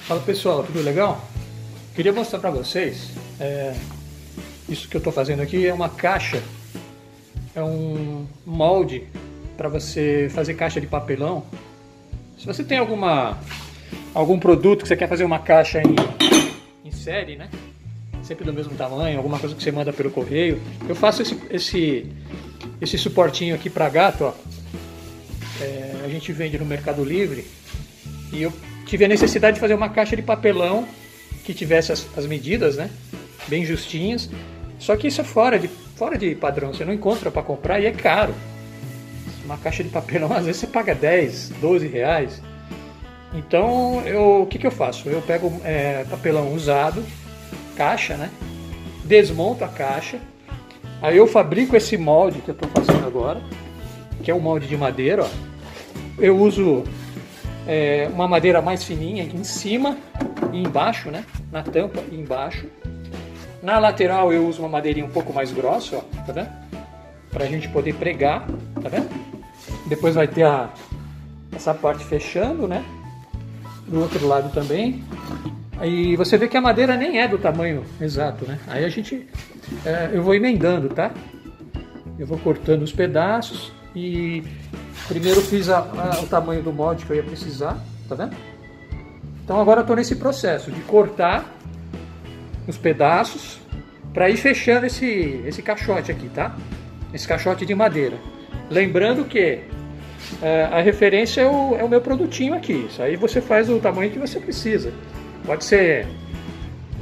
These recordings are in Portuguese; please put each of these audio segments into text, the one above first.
Fala pessoal, tudo legal? Queria mostrar para vocês, isso que eu estou fazendo aqui é uma caixa, é um molde para você fazer caixa de papelão. Se você tem algum produto que você quer fazer uma caixa em série, né? Sempre do mesmo tamanho, alguma coisa que você manda pelo correio, eu faço esse suportinho aqui para gato, ó. A gente vende no Mercado Livre e eu tive a necessidade de fazer uma caixa de papelão que tivesse as medidas, né, bem justinhas. Só que isso é fora de padrão, você não encontra para comprar e é caro. Uma caixa de papelão às vezes você paga 10, 12 reais. Então o que eu faço? Eu pego papelão usado, caixa, né, desmonto a caixa, aí eu fabrico esse molde que eu estou fazendo agora, que é um molde de madeira, ó. Eu uso uma madeira mais fininha aqui em cima e embaixo, né? Na tampa e embaixo. Na lateral eu uso uma madeirinha um pouco mais grossa, ó, tá vendo? Pra gente poder pregar, tá vendo? Depois vai ter essa parte fechando, né? Do outro lado também. Aí você vê que a madeira nem é do tamanho exato, né? Aí eu vou emendando, tá? Eu vou cortando os pedaços e primeiro fiz o tamanho do molde que eu ia precisar, tá vendo? Então agora eu estou nesse processo de cortar os pedaços para ir fechando esse caixote aqui, tá? Esse caixote de madeira. Lembrando que a referência é o meu produtinho aqui. Isso aí você faz o tamanho que você precisa. Pode ser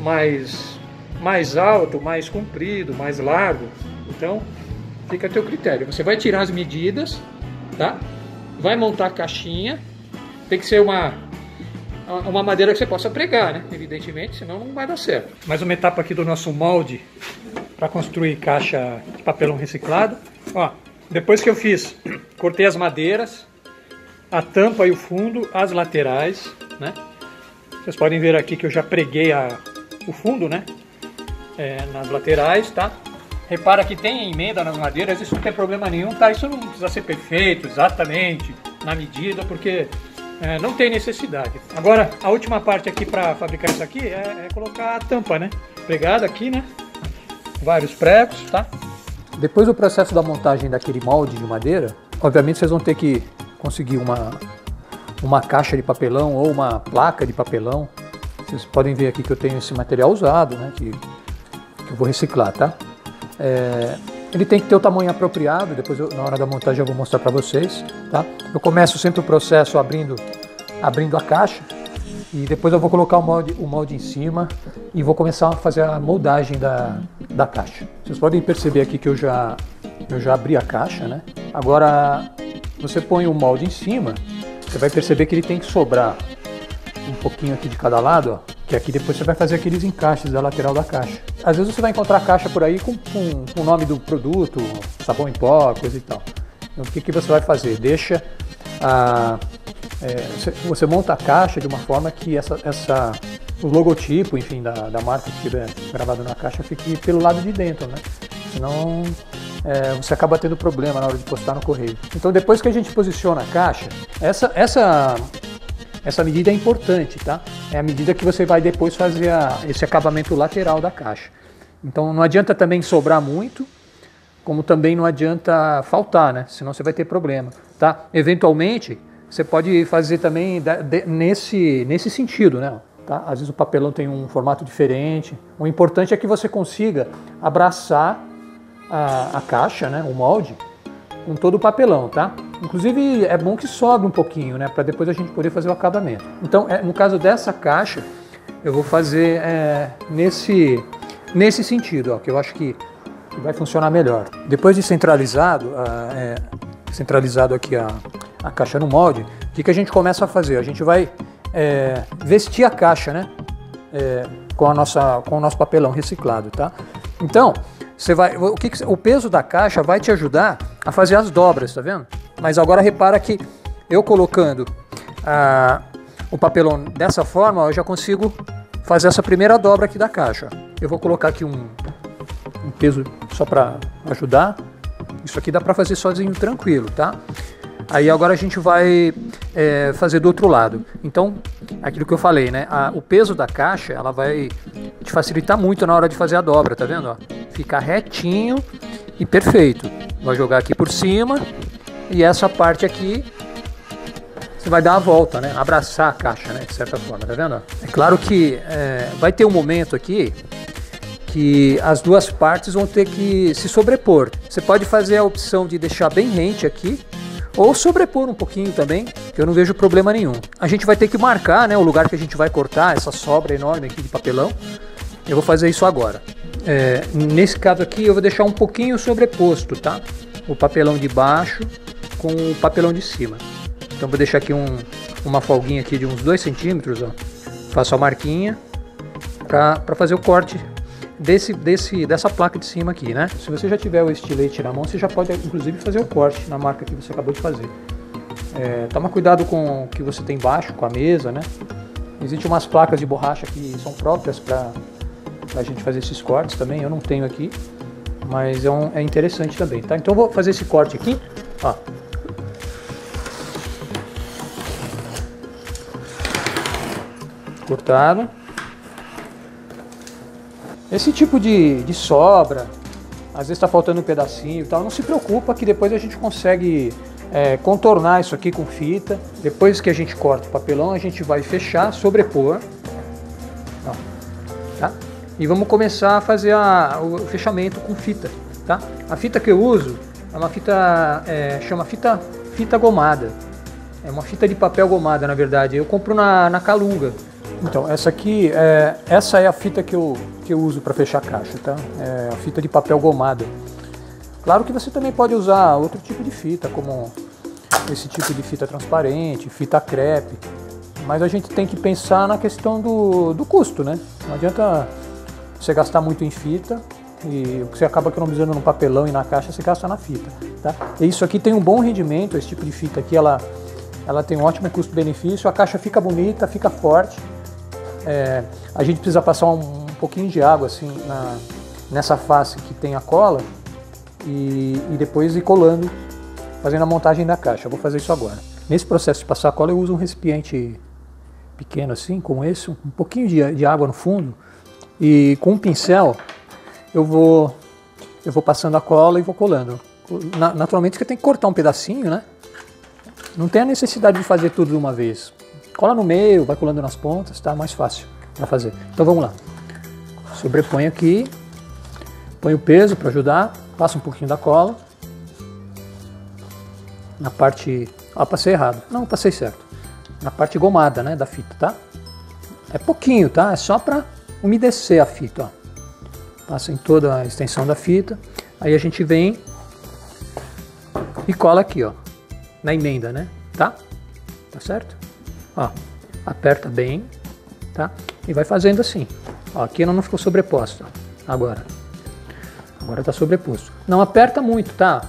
mais alto, mais comprido, mais largo. Então fica a teu critério. Você vai tirar as medidas, tá? Vai montar a caixinha. Tem que ser uma madeira que você possa pregar, né? Evidentemente, senão não vai dar certo. Mais uma etapa aqui do nosso molde para construir caixa de papelão reciclado. Ó, depois que eu fiz, cortei as madeiras, a tampa e o fundo, as laterais, né? Vocês podem ver aqui que eu já preguei o fundo, né? Nas laterais, tá? Repara que tem emenda nas madeiras, isso não tem problema nenhum, tá? Isso não precisa ser perfeito, exatamente, na medida, porque não tem necessidade. Agora, a última parte aqui para fabricar isso aqui é colocar a tampa, né? Pregada aqui, né? Vários pregos, tá? Depois do processo da montagem daquele molde de madeira, obviamente vocês vão ter que conseguir uma caixa de papelão ou uma placa de papelão. Vocês podem ver aqui que eu tenho esse material usado, né? Que eu vou reciclar, tá? Ele tem que ter o tamanho apropriado, depois na hora da montagem eu vou mostrar para vocês, tá? Eu começo sempre o processo abrindo a caixa e depois eu vou colocar o molde em cima e vou começar a fazer a moldagem da caixa. Vocês podem perceber aqui que eu já abri a caixa, né? Agora você põe o molde em cima, você vai perceber que ele tem que sobrar um pouquinho aqui de cada lado, ó, que aqui depois você vai fazer aqueles encaixes da lateral da caixa. Às vezes você vai encontrar a caixa por aí com o nome do produto, sabão em pó, coisa e tal. Então o que você vai fazer? Você monta a caixa de uma forma que o logotipo, enfim, da marca que estiver gravado na caixa fique pelo lado de dentro, né? Senão você acaba tendo problema na hora de postar no correio. Então depois que a gente posiciona a caixa, essa medida é importante, tá? É a medida que você vai depois fazer esse acabamento lateral da caixa. Então não adianta também sobrar muito, como também não adianta faltar, né? Senão você vai ter problema, tá? Eventualmente, você pode fazer também nesse sentido, né? Tá? Às vezes o papelão tem um formato diferente. O importante é que você consiga abraçar a caixa, né? O molde, com todo o papelão, tá? Inclusive é bom que sobre um pouquinho, né? Para depois a gente poder fazer o acabamento. Então, no caso dessa caixa, eu vou fazer nesse sentido, ó, que eu acho que vai funcionar melhor. Depois de centralizado aqui a caixa no molde, o que a gente começa a fazer? A gente vai vestir a caixa, né? Com o nosso papelão reciclado, tá? Então, o peso da caixa vai te ajudar a fazer as dobras, tá vendo? Mas agora repara que eu colocando o papelão dessa forma, ó, eu já consigo fazer essa primeira dobra aqui da caixa. Eu vou colocar aqui um peso só para ajudar. Isso aqui dá para fazer sozinho tranquilo, tá? Aí agora a gente vai fazer do outro lado. Então, aquilo que eu falei, né? O peso da caixa, ela vai te facilitar muito na hora de fazer a dobra, tá vendo? Ó? Fica retinho e perfeito. Vai jogar aqui por cima e essa parte aqui você vai dar a volta, né? Abraçar a caixa, né? De certa forma, tá vendo? É claro que vai ter um momento aqui que as duas partes vão ter que se sobrepor. Você pode fazer a opção de deixar bem rente aqui, ou sobrepor um pouquinho também, que eu não vejo problema nenhum. A gente vai ter que marcar, né, o lugar que a gente vai cortar essa sobra enorme aqui de papelão. Eu vou fazer isso agora. Nesse caso aqui eu vou deixar um pouquinho sobreposto, tá? O papelão de baixo com o papelão de cima. Então vou deixar aqui uma folguinha aqui de uns 2 centímetros, ó. Faço a marquinha para fazer o corte dessa placa de cima aqui, né? Se você já tiver o estilete na mão, você já pode inclusive fazer o corte na marca que você acabou de fazer. Toma cuidado com o que você tem embaixo, com a mesa, né? Existem umas placas de borracha que são próprias para a gente fazer esses cortes também. Eu não tenho aqui, mas é interessante também, tá? Então eu vou fazer esse corte aqui, ó. Cortado. Esse tipo de sobra, às vezes está faltando um pedacinho e tal, não se preocupa que depois a gente consegue contornar isso aqui com fita. Depois que a gente corta o papelão, a gente vai fechar, sobrepor. Ó, tá? E vamos começar a fazer o fechamento com fita, tá? A fita que eu uso é uma fita, chama fita gomada. É uma fita de papel gomada, na verdade. Eu compro na Calunga. Então, essa é a fita que eu uso para fechar a caixa, tá? É a fita de papel gomada. Claro que você também pode usar outro tipo de fita, como esse tipo de fita transparente, fita crepe, mas a gente tem que pensar na questão do custo, né? Não adianta você gastar muito em fita e o que você acaba economizando no papelão e na caixa você gasta na fita, tá? E isso aqui tem um bom rendimento, esse tipo de fita aqui, ela tem um ótimo custo-benefício, a caixa fica bonita, fica forte. A gente precisa passar um pouquinho de água assim nessa face que tem a cola e depois ir colando, fazendo a montagem da caixa. Eu vou fazer isso agora. Nesse processo de passar a cola eu uso um recipiente pequeno assim, como esse, um pouquinho de água no fundo, e com um pincel eu vou passando a cola e vou colando. Naturalmente você tem que cortar um pedacinho, né? Não tem a necessidade de fazer tudo de uma vez. Cola no meio, vai colando nas pontas, tá mais fácil para fazer. Então vamos lá. Sobrepõe aqui, põe o peso para ajudar, passa um pouquinho da cola. Na parte... passei errado. Não, passei certo. Na parte gomada, né, da fita, tá? É pouquinho, tá? É só para umedecer a fita, ó. Passa em toda a extensão da fita. Aí a gente vem e cola aqui, ó. Na emenda, né? Tá? Tá certo? Ó, aperta bem, tá? E vai fazendo assim. Ó, aqui ela não ficou sobreposta. Agora tá sobreposto. Não aperta muito, tá?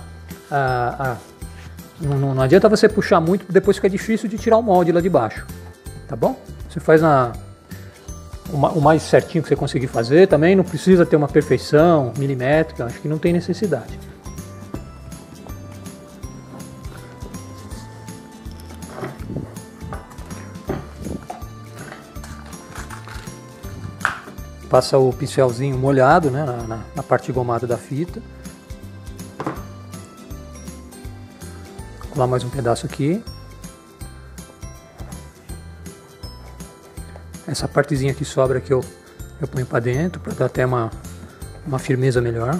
Não adianta você puxar muito, depois fica difícil de tirar o molde lá de baixo. Tá bom? Você faz o mais certinho que você conseguir fazer também. Não precisa ter uma perfeição milimétrica. Acho que não tem necessidade. Passa o pincelzinho molhado, né, na parte gomada da fita. Vou colar mais um pedaço aqui. Essa partezinha que sobra aqui eu ponho para dentro para dar até uma firmeza melhor.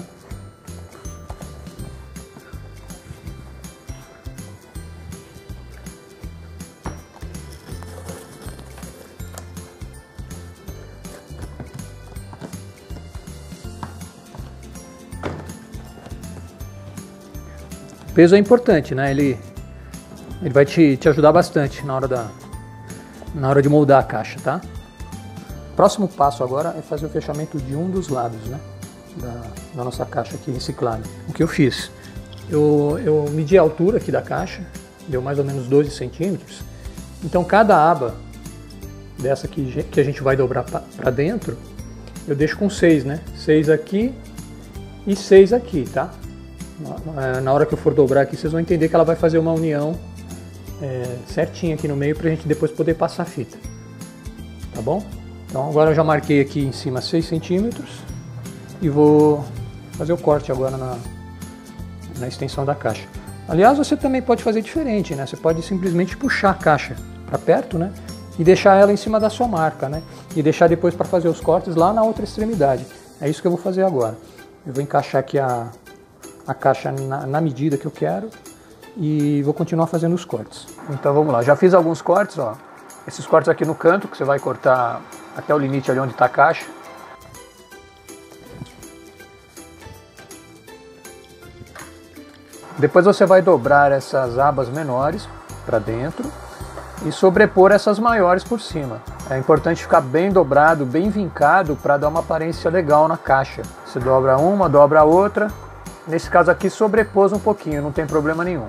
O peso é importante, né? Ele vai te ajudar bastante na hora de moldar a caixa, tá? O próximo passo agora é fazer o fechamento de um dos lados, né? Da nossa caixa aqui reciclada. O que eu fiz? Eu medi a altura aqui da caixa, deu mais ou menos 12 centímetros. Então cada aba dessa aqui que a gente vai dobrar para dentro, eu deixo com 6, né? 6 aqui e 6 aqui, tá? Na hora que eu for dobrar aqui, vocês vão entender que ela vai fazer uma união certinha aqui no meio pra gente depois poder passar a fita. Tá bom? Então agora eu já marquei aqui em cima 6 centímetros e vou fazer o corte agora na extensão da caixa. Aliás, você também pode fazer diferente, né? Você pode simplesmente puxar a caixa para perto, né? E deixar ela em cima da sua marca, né? E deixar depois para fazer os cortes lá na outra extremidade. É isso que eu vou fazer agora. Eu vou encaixar aqui a caixa na medida que eu quero e vou continuar fazendo os cortes. Então vamos lá, já fiz alguns cortes, ó. Esses cortes aqui no canto, que você vai cortar até o limite ali onde está a caixa. Depois você vai dobrar essas abas menores para dentro e sobrepor essas maiores por cima. É importante ficar bem dobrado, bem vincado para dar uma aparência legal na caixa. Você dobra uma, dobra a outra. Nesse caso aqui sobrepôs um pouquinho, não tem problema nenhum.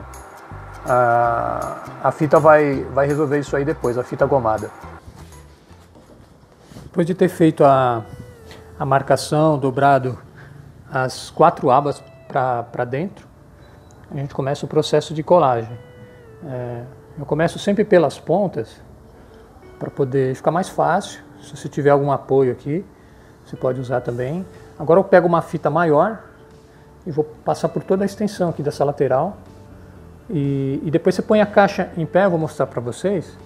A fita vai resolver isso aí depois, a fita gomada. Depois de ter feito a marcação, dobrado as 4 abas para dentro, a gente começa o processo de colagem. Eu começo sempre pelas pontas, para poder ficar mais fácil. Se você tiver algum apoio aqui, você pode usar também. Agora eu pego uma fita maior e vou passar por toda a extensão aqui dessa lateral. E depois você põe a caixa em pé, eu vou mostrar para vocês,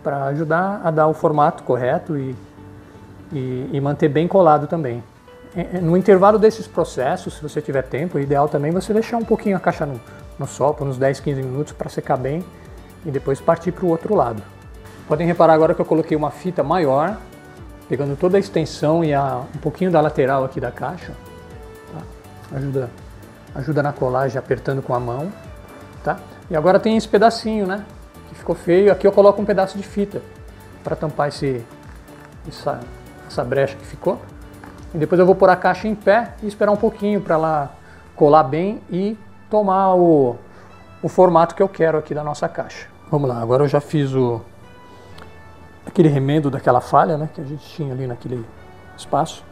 para ajudar a dar o formato correto e manter bem colado também. No intervalo desses processos, se você tiver tempo, o ideal também é você deixar um pouquinho a caixa no sol, por uns 10, 15 minutos para secar bem e depois partir para o outro lado. Podem reparar agora que eu coloquei uma fita maior, pegando toda a extensão e um pouquinho da lateral aqui da caixa. Tá? Ajuda na colagem apertando com a mão. Tá? E agora tem esse pedacinho, né? Que ficou feio. Aqui eu coloco um pedaço de fita para tampar essa brecha que ficou. E depois eu vou pôr a caixa em pé e esperar um pouquinho para ela colar bem e tomar o formato que eu quero aqui da nossa caixa. Vamos lá, agora eu já fiz aquele remendo daquela falha, né, que a gente tinha ali naquele espaço.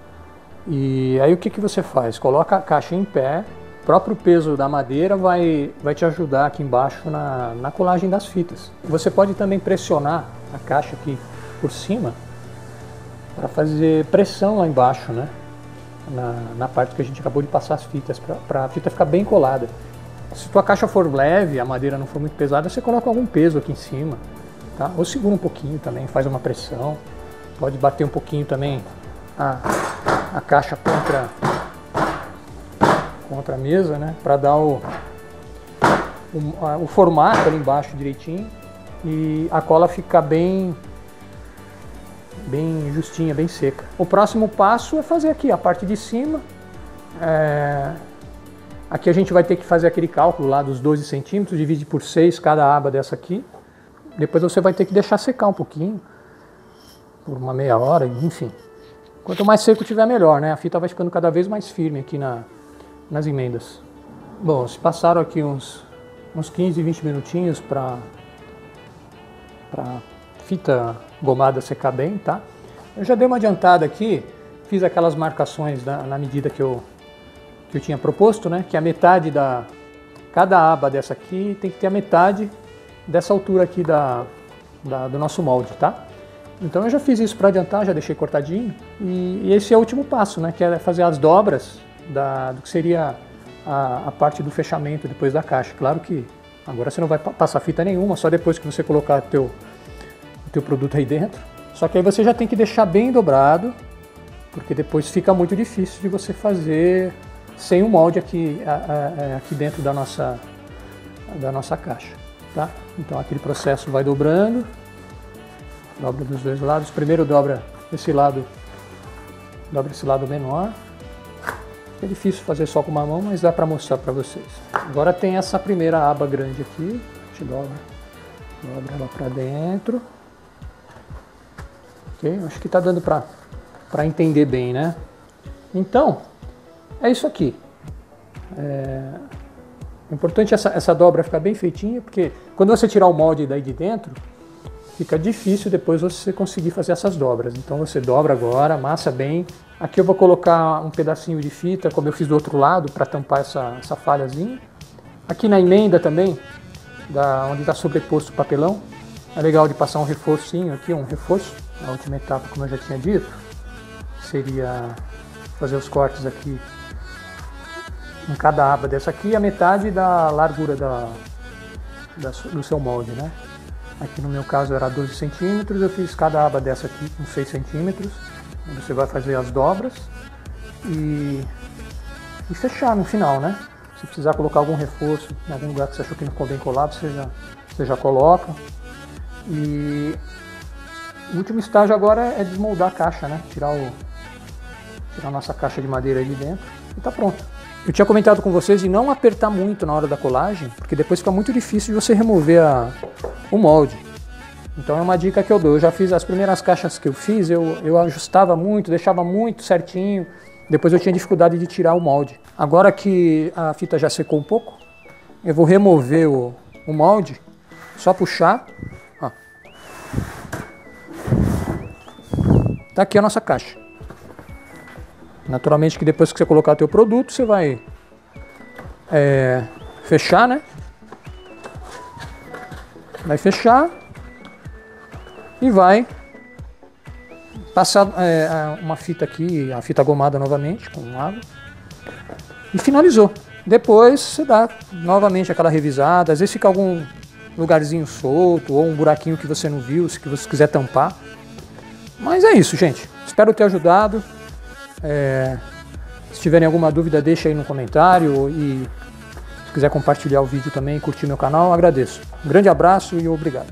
E aí o que você faz? Coloca a caixa em pé, o próprio peso da madeira vai te ajudar aqui embaixo na colagem das fitas. Você pode também pressionar a caixa aqui por cima para fazer pressão lá embaixo, né? Na parte que a gente acabou de passar as fitas, para a fita ficar bem colada. Se tua caixa for leve, a madeira não for muito pesada, você coloca algum peso aqui em cima, tá? Ou segura um pouquinho também, faz uma pressão. Pode bater um pouquinho também a caixa contra a mesa, né? Para dar o formato ali embaixo direitinho e a cola ficar bem justinha, bem seca. O próximo passo é fazer aqui a parte de cima. Aqui a gente vai ter que fazer aquele cálculo lá dos 12 centímetros, divide por 6 cada aba dessa aqui. Depois você vai ter que deixar secar um pouquinho, por uma meia hora, enfim. Quanto mais seco tiver, melhor, né? A fita vai ficando cada vez mais firme aqui nas emendas. Bom, se passaram aqui uns 15, 20 minutinhos para fita gomada secar bem, tá? Eu já dei uma adiantada aqui, fiz aquelas marcações na medida que eu tinha proposto, né? Que a metade cada aba dessa aqui tem que ter a metade dessa altura aqui do nosso molde, tá? Então eu já fiz isso para adiantar, já deixei cortadinho e esse é o último passo, né? Que é fazer as dobras do que seria a parte do fechamento depois da caixa. Claro que agora você não vai passar fita nenhuma, só depois que você colocar o teu produto aí dentro. Só que aí você já tem que deixar bem dobrado, porque depois fica muito difícil de você fazer sem o molde aqui dentro da nossa caixa, tá? Então aquele processo vai dobrando, dobra dos dois lados. Primeiro dobra esse lado menor. É difícil fazer só com uma mão, mas dá para mostrar para vocês. Agora tem essa primeira aba grande aqui, a gente dobra ela para dentro. Ok? Acho que está dando para entender bem, né? Então, é isso aqui. É importante essa dobra ficar bem feitinha, porque quando você tirar o molde daí de dentro, fica difícil depois você conseguir fazer essas dobras. Então você dobra agora, amassa bem. Aqui eu vou colocar um pedacinho de fita, como eu fiz do outro lado, para tampar essa falhazinha. Aqui na emenda também, onde está sobreposto o papelão, é legal de passar um reforcinho aqui, um reforço. A última etapa, como eu já tinha dito, seria fazer os cortes aqui em cada aba dessa aqui, a metade da largura do seu molde, né? Aqui no meu caso era 12 centímetros, eu fiz cada aba dessa aqui com 6 centímetros. Você vai fazer as dobras e fechar no final, né? Se precisar colocar algum reforço em algum lugar que você achou que não ficou bem colado, você já coloca. E o último estágio agora é desmoldar a caixa, né? Tirar a nossa caixa de madeira aí de dentro e tá pronto. Eu tinha comentado com vocês de não apertar muito na hora da colagem, porque depois fica muito difícil de você remover o molde. Então é uma dica que eu dou. Eu já fiz as primeiras caixas que eu fiz, eu ajustava muito, deixava muito certinho. Depois eu tinha dificuldade de tirar o molde. Agora que a fita já secou um pouco, eu vou remover o molde, só puxar. Ó. Tá aqui a nossa caixa. Naturalmente que depois que você colocar o teu produto, você vai fechar, né? Vai fechar e vai passar uma fita aqui, a fita gomada novamente, com água, e finalizou. Depois você dá novamente aquela revisada, às vezes fica algum lugarzinho solto ou um buraquinho que você não viu, se você quiser tampar. Mas é isso, gente. Espero ter ajudado. Se tiverem alguma dúvida, deixa aí no comentário, e se quiser compartilhar o vídeo também e curtir meu canal, agradeço. Um grande abraço e obrigado.